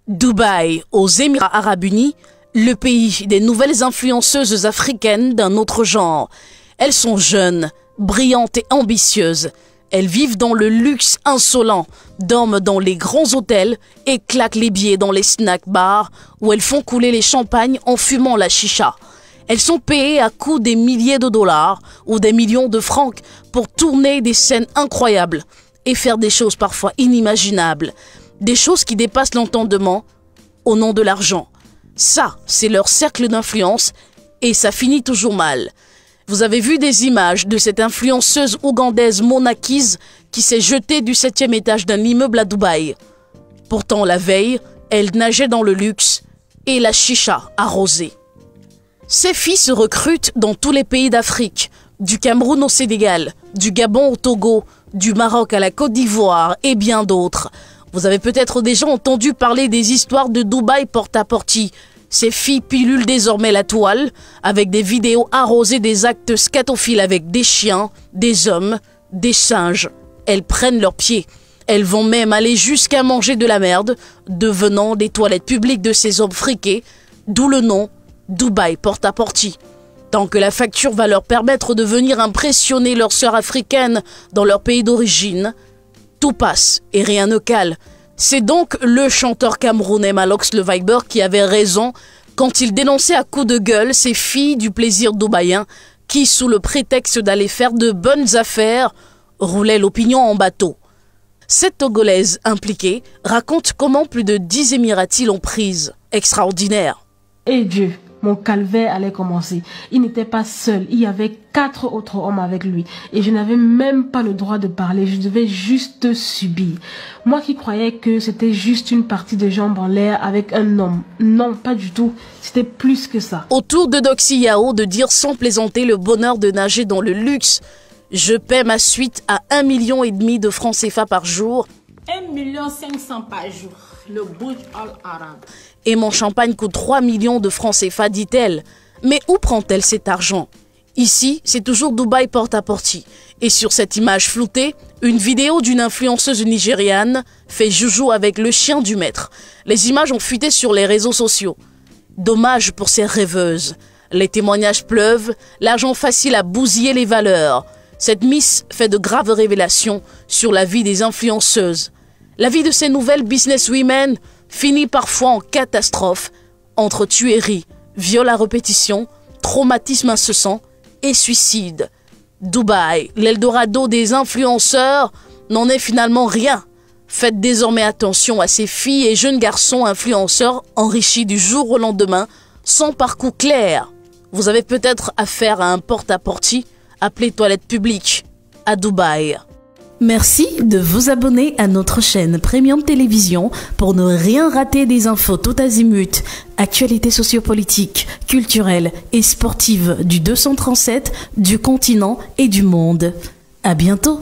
Dubaï, aux Émirats Arabes Unis, le pays des nouvelles influenceuses africaines d'un autre genre. Elles sont jeunes, brillantes et ambitieuses. Elles vivent dans le luxe insolent, dorment dans les grands hôtels et claquent les billets dans les snack bars où elles font couler les champagnes en fumant la chicha. Elles sont payées à coups des milliers de dollars ou des millions de francs pour tourner des scènes incroyables et faire des choses parfois inimaginables. Des choses qui dépassent l'entendement au nom de l'argent. Ça, c'est leur cercle d'influence et ça finit toujours mal. Vous avez vu des images de cette influenceuse ougandaise Mona Keys qui s'est jetée du 7e étage d'un immeuble à Dubaï. Pourtant, la veille, elle nageait dans le luxe et la chicha arrosée. Ces filles se recrutent dans tous les pays d'Afrique, du Cameroun au Sénégal, du Gabon au Togo, du Maroc à la Côte d'Ivoire et bien d'autres. Vous avez peut-être déjà entendu parler des histoires de Dubaï Porta-Porte. Ces filles pilulent désormais la toile avec des vidéos arrosées des actes scatophiles avec des chiens, des hommes, des singes. Elles prennent leurs pieds. Elles vont même aller jusqu'à manger de la merde, devenant des toilettes publiques de ces hommes friqués, d'où le nom Dubaï Porta-Porte. Tant que la facture va leur permettre de venir impressionner leurs sœurs africaines dans leur pays d'origine, tout passe et rien ne cale. C'est donc le chanteur camerounais Malox le Viber qui avait raison quand il dénonçait à coups de gueule ces filles du plaisir dubaïen qui, sous le prétexte d'aller faire de bonnes affaires, roulaient l'opinion en bateau. Cette Togolaise impliquée raconte comment plus de 10 Émiratis l'ont prise. Extraordinaire. Et Dieu, mon calvaire allait commencer. Il n'était pas seul, il y avait 4 autres hommes avec lui. Et je n'avais même pas le droit de parler, je devais juste subir. Moi qui croyais que c'était juste une partie de jambes en l'air avec un homme. Non, pas du tout, c'était plus que ça. Autour de Doxy Yao de dire sans plaisanter le bonheur de nager dans le luxe. Je paie ma suite à 1,5 million de francs CFA par jour. 1,5 million par jour. Le Burj Al Arab. Et mon champagne coûte 3 millions de francs CFA, dit-elle. Mais où prend-elle cet argent? Ici, c'est toujours Dubaï Porta-Porte. Et sur cette image floutée, une vidéo d'une influenceuse nigériane fait joujou avec le chien du maître. Les images ont fuité sur les réseaux sociaux. Dommage pour ces rêveuses. Les témoignages pleuvent, l'argent facile a bousillé les valeurs. Cette Miss fait de graves révélations sur la vie des influenceuses. La vie de ces nouvelles businesswomen finit parfois en catastrophe entre tuerie, viol à répétition, traumatisme incessant et suicide. Dubaï, l'Eldorado des influenceurs, n'en est finalement rien. Faites désormais attention à ces filles et jeunes garçons influenceurs enrichis du jour au lendemain, sans parcours clair. Vous avez peut-être affaire à un porte-à-porte appelé toilette publique à Dubaï. Merci de vous abonner à notre chaîne Premium Télévision pour ne rien rater des infos tout azimut, actualités sociopolitiques, culturelles et sportives du 237, du continent et du monde. À bientôt.